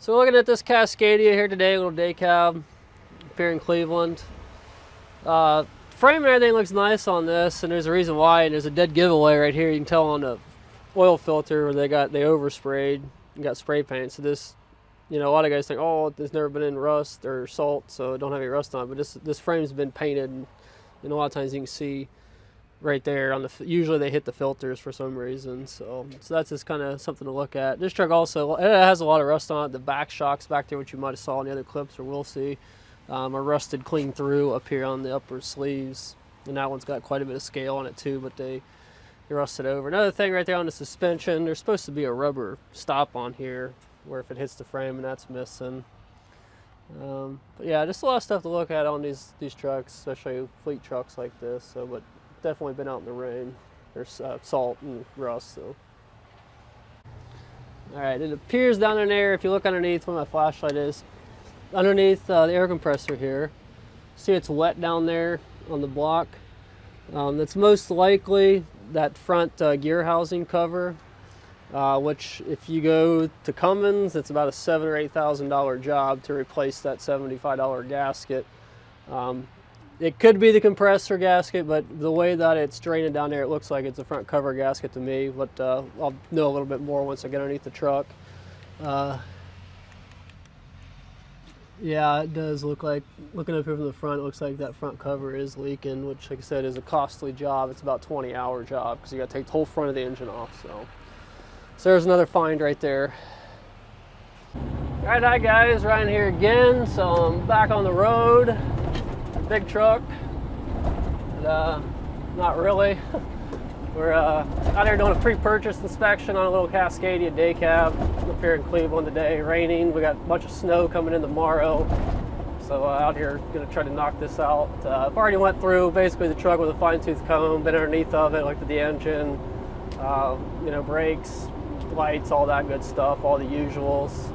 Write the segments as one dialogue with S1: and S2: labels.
S1: So we're looking at this Cascadia here today, a little day cab up here in Cleveland. Frame and everything looks nice on this, and there's a reason why, and there's a dead giveaway right here. You can tell on the oil filter where they oversprayed and got spray paint. So this, you know, a lot of guys think, oh, it's never been in rust or salt, so it don't have any rust on it. But this frame's been painted, and a lot of times you can see right there on the, usually they hit the filters for some reason, so that's just kind of something to look at. This truck also, it has a lot of rust on it. The back shocks back there, which you might have saw in the other clips or will see, are rusted clean through up here on the upper sleeves, and that one's got quite a bit of scale on it too, but they rusted over. Another thing right there on the suspension, there's supposed to be a rubber stop on here where if it hits the frame, and that's missing. But yeah, just a lot of stuff to look at on these trucks, especially fleet trucks like this. So, but definitely been out in the rain. There's salt and rust. So, all right, it appears down in there. If you look underneath, where my flashlight is, underneath the air compressor here, see it's wet down there on the block. That's most likely that front gear housing cover, which if you go to Cummins, it's about a $7,000 or $8,000 job to replace that $75 gasket. It could be the compressor gasket, but the way that it's draining down there, it looks like it's a front cover gasket to me, but I'll know a little bit more once I get underneath the truck. Yeah, it does look like, looking up here from the front, it looks like that front cover is leaking, which, like I said, is a costly job. It's about a 20-hour job because you got to take the whole front of the engine off. So there's another find right there. All right, hi guys, Ryan here again. So I'm back on the road. Big truck, but, not really. We're out here doing a pre-purchase inspection on a little Cascadia Day Cab up here in Cleveland today. Raining, we got a bunch of snow coming in tomorrow, so out here gonna try to knock this out. I've already went through basically the truck with a fine-tooth comb, been underneath of it, looked at the engine, you know, brakes, lights, all that good stuff, all the usuals.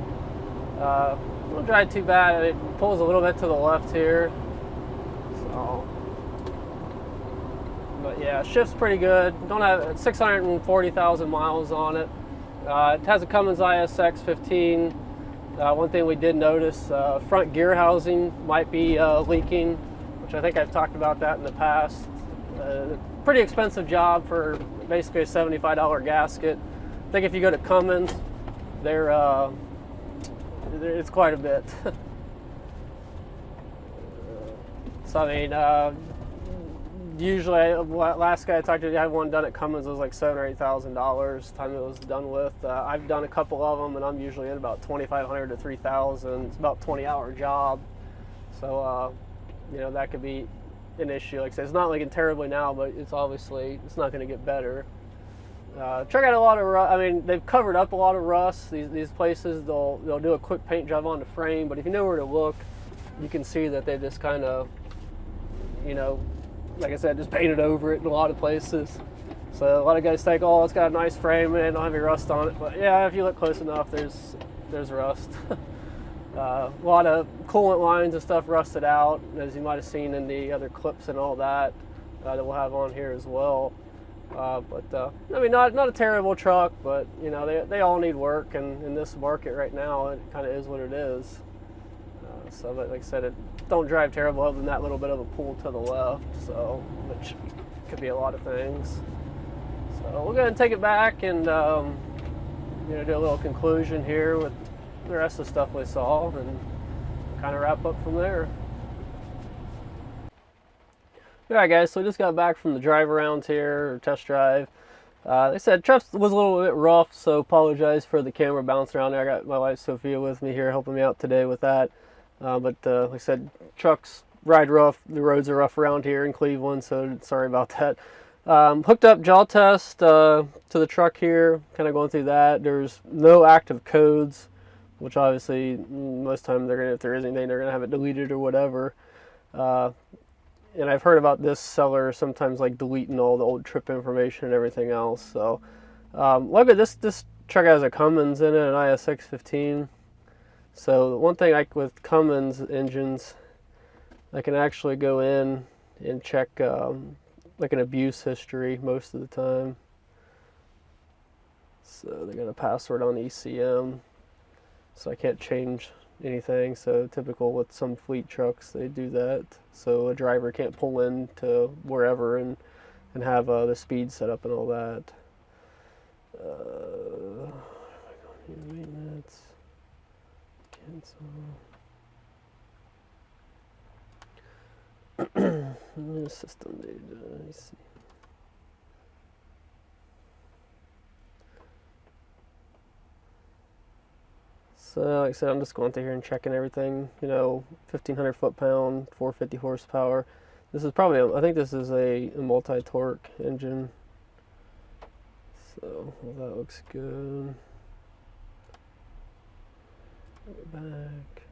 S1: Don't drive too bad. It pulls a little bit to the left here. But yeah, shifts pretty good. Don't have 640,000 miles on it. It has a Cummins IXS15. One thing we did notice, front gear housing might be leaking, which I think I've talked about that in the past. Pretty expensive job for basically a $75 gasket. I think if you go to Cummins, it's quite a bit. So I mean, usually, last guy I talked to, I had one done at Cummins. It was like $7,000 or $8,000. Time it was done with. I've done a couple of them, and I'm usually in about $2,500 to $3,000. It's about a 20-hour job, so you know, that could be an issue. Like I said, it's not looking terribly now, but it's obviously it's not going to get better. Truck had a lot of rust. I mean, they've covered up a lot of rust. These places, they'll do a quick paint job on the frame, but if you know where to look, you can see that they just kind of, you know, like I said, just painted over it in a lot of places. So a lot of guys think, oh, it's got a nice frame and it don't have any rust on it. But yeah, if you look close enough, there's rust. A lot of coolant lines and stuff rusted out, as you might have seen in the other clips and all that that we'll have on here as well. But I mean, not a terrible truck, but you know, they all need work, and in this market right now, it kind of is what it is. So, but like I said, it don't drive terrible other than that little bit of a pull to the left, so which could be a lot of things. So we're gonna take it back and you know, do a little conclusion here with the rest of the stuff we saw, and kind of wrap up from there. Alright guys, so we just got back from the drive around here, or test drive. They said truck was a little bit rough, so apologize for the camera bouncing around there. I got my wife Sophia with me here helping me out today with that. But like I said, trucks ride rough. The roads are rough around here in Cleveland, so sorry about that. Hooked up jaw test to the truck here, kind of going through that. There's no active codes, which obviously most times they're gonna, if there is anything, they're gonna have it deleted or whatever. And I've heard about this seller sometimes like deleting all the old trip information and everything else. So look at this truck has a Cummins in it, an IXS15. So the one thing like with Cummins engines, I can actually go in and check like an abuse history most of the time. So they got a password on ECM, so I can't change anything. So typical with some fleet trucks, they do that, so a driver can't pull in to wherever and have the speed set up and all that. Maintenance, cancel. System data, let me see. So like I said, I'm just going through here and checking everything, you know, 1,500 foot-pound, 450 horsepower. This is probably, I think this is a multi-torque engine. So, well, that looks good. Go back.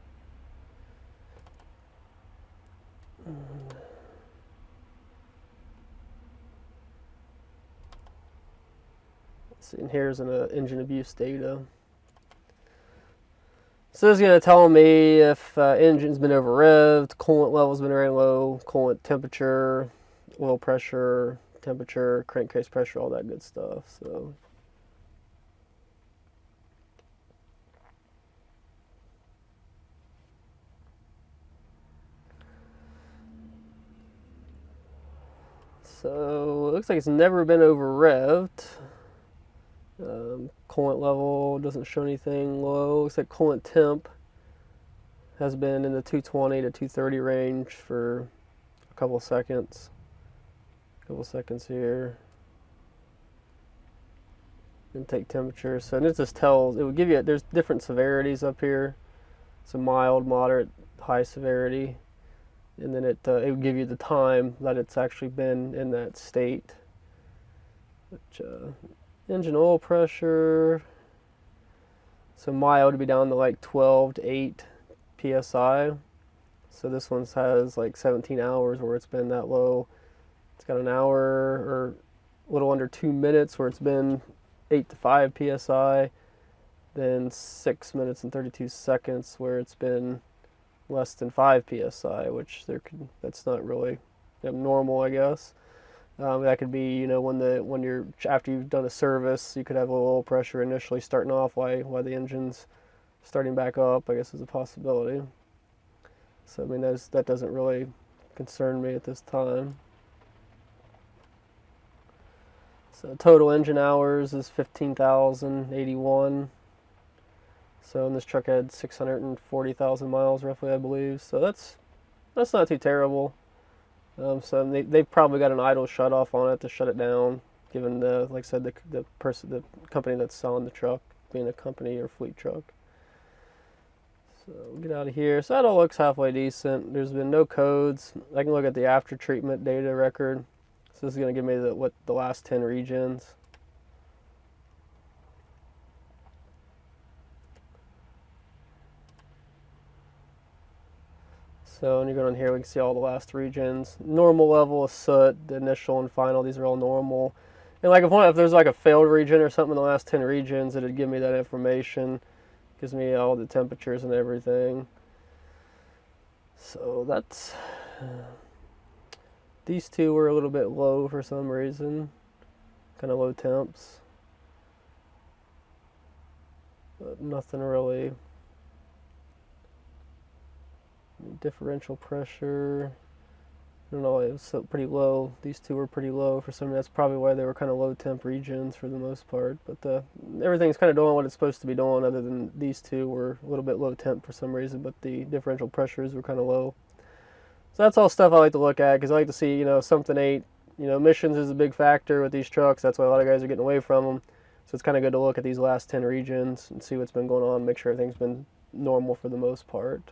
S1: Let's see, and here's an engine abuse data. So this is going to tell me if engine's been over revved, coolant level's been very low, coolant temperature, oil pressure, temperature, crankcase pressure, all that good stuff. So it looks like it's never been over revved. Coolant level doesn't show anything low. Looks like coolant temp has been in the 220 to 230 range for a couple seconds. Here. Intake temperature. So it just tells, it would give you, there's different severities up here. So mild, moderate, high severity. And then it would give you the time that it's actually been in that state. Which, engine oil pressure, so mild would be down to like 12 to 8 psi. So this one has like 17 hours where it's been that low. It's got an hour or a little under 2 minutes where it's been 8 to 5 psi. Then 6 minutes and 32 seconds where it's been less than 5 psi, which that's not really abnormal, I guess. That could be, you know, when you're after you've done a service, you could have a little oil pressure initially starting off while the engine's starting back up, I guess is a possibility. So I mean that doesn't really concern me at this time. So total engine hours is 15,081. So and this truck had 640,000 miles roughly, I believe. So that's not too terrible. So they've probably got an idle shut off on it to shut it down, given the, like I said, the company that's selling the truck being a company or fleet truck. So we'll get out of here. So that all looks halfway decent. There's been no codes. I can look at the after treatment data record. So this is going to give me the last 10 regions. So when you go down here, we can see all the last regions. Normal level of soot, the initial and final, these are all normal. And like if there's like a failed region or something in the last 10 regions, it'd give me that information. Gives me all the temperatures and everything. So that's, these two were a little bit low for some reason. Kind of low temps. But nothing really. Differential pressure, I don't know, it was pretty low. These two were pretty low for some reason. That's probably why they were kind of low temp regions for the most part. But everything's kind of doing what it's supposed to be doing, other than these two were a little bit low temp for some reason, but the differential pressures were kind of low. So that's all stuff I like to look at, because I like to see, you know, something ain't, you know, emissions is a big factor with these trucks. That's why a lot of guys are getting away from them. So it's kind of good to look at these last 10 regions and see what's been going on, make sure everything's been normal for the most part.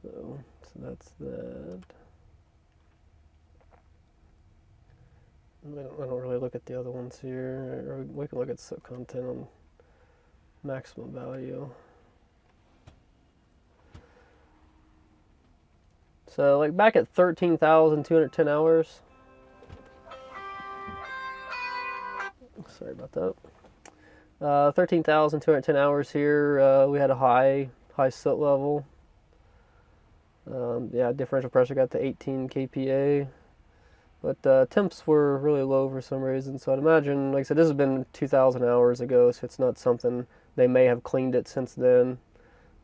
S1: So that's that. I don't really look at the other ones here. Or we can look at soot content on maximum value. So like back at 13,210 hours. Sorry about that. 13,210 hours here. We had a high soot level. Yeah, differential pressure got to 18 kPa, but temps were really low for some reason. So I'd imagine, like I said, this has been 2,000 hours ago, so it's not something, they may have cleaned it since then.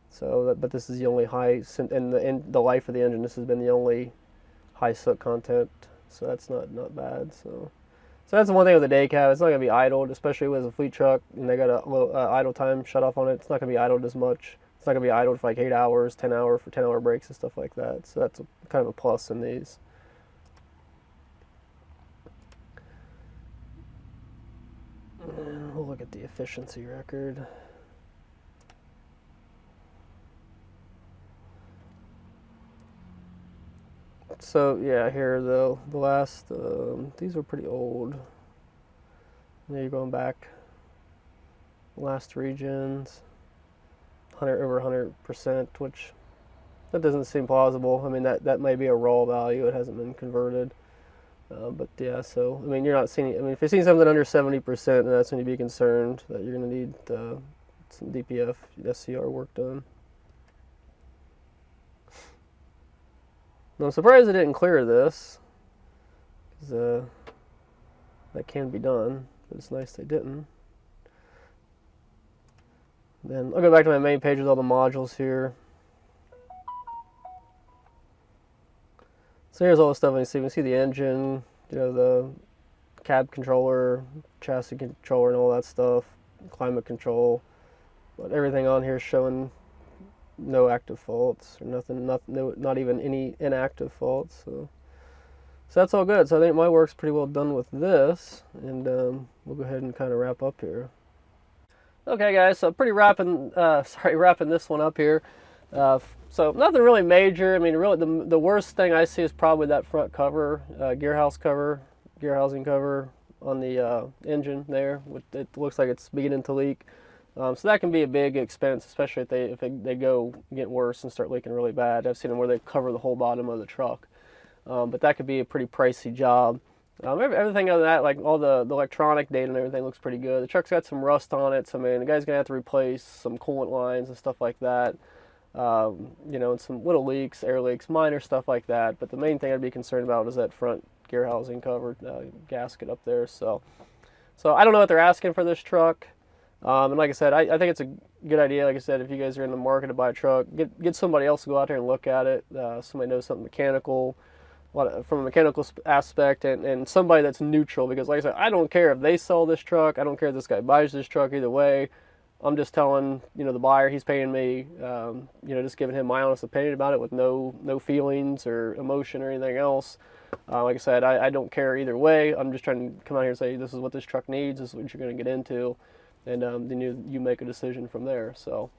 S1: So, but this is the only high, in the life of the engine, this has been the only high soot content. So that's not bad. So that's the one thing with the day cab. It's not gonna be idled, especially with a fleet truck, and they got a low idle time shut off on it. It's not gonna be idled as much. It's not going to be idled for like 8 hours, 10 hour for 10-hour breaks and stuff like that. So that's kind of a plus in these. And we'll look at the efficiency record. So yeah, here the last, these are pretty old. Now you're going back, last regions. Over 100%, which that doesn't seem plausible. I mean, that may be a raw value. It hasn't been converted. But yeah, so I mean, you're not seeing. I mean, if you're seeing something under 70%, then that's when you be concerned that you're going to need some DPF SCR work done. Now, I'm surprised they didn't clear this, because that can be done. But it's nice they didn't. Then I'll go back to my main page with all the modules here. So here's all the stuff I see. We can see the engine, you know, the cab controller, chassis controller, and all that stuff, climate control. But everything on here is showing no active faults or nothing, not even any inactive faults. So that's all good. So I think my work's pretty well done with this, and we'll go ahead and kind of wrap up here. Okay guys, so wrapping this one up here. So nothing really major. I mean, really the worst thing I see is probably that front cover, gear housing cover on the engine there. It looks like it's beginning to leak. So that can be a big expense, especially if they get worse and start leaking really bad. I've seen them where they cover the whole bottom of the truck. But that could be a pretty pricey job. Everything other than that, like all the electronic data and everything, looks pretty good. The truck's got some rust on it, so I mean, the guy's gonna have to replace some coolant lines and stuff like that. You know, and some little leaks, air leaks, minor stuff like that. But the main thing I'd be concerned about is that front gear housing cover gasket up there. So I don't know what they're asking for this truck. And like I said, I think it's a good idea. Like I said, if you guys are in the market to buy a truck, get somebody else to go out there and look at it. Somebody knows something mechanical. From a mechanical aspect, and somebody that's neutral, because like I said, I don't care if they sell this truck, I don't care if this guy buys this truck, either way, I'm just telling, you know, the buyer, he's paying me, you know, just giving him my honest opinion about it with no feelings or emotion or anything else. Like I said, I don't care either way. I'm just trying to come out here and say, this is what this truck needs, this is what you're going to get into, and then you make a decision from there. So,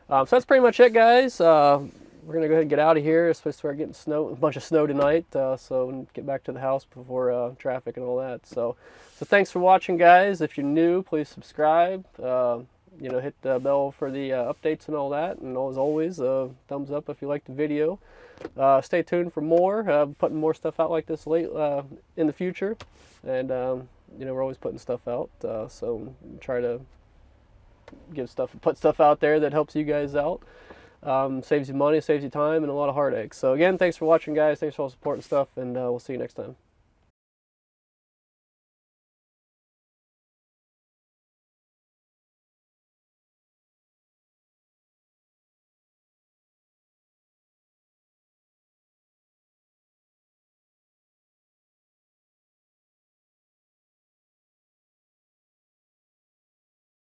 S1: so that's pretty much it, guys. We're going to go ahead and get out of here. It's supposed to start getting a bunch of snow tonight, so get back to the house before traffic and all that. So thanks for watching, guys. If you're new, please subscribe. You know, hit the bell for the updates and all that. And as always, thumbs up if you like the video. Stay tuned for more. Putting more stuff out like this late in the future. And, you know, we're always putting stuff out. So try to put stuff out there that helps you guys out. Saves you money, saves you time, and a lot of heartache. So again, thanks for watching, guys. Thanks for all the support and stuff. And we'll see you next time.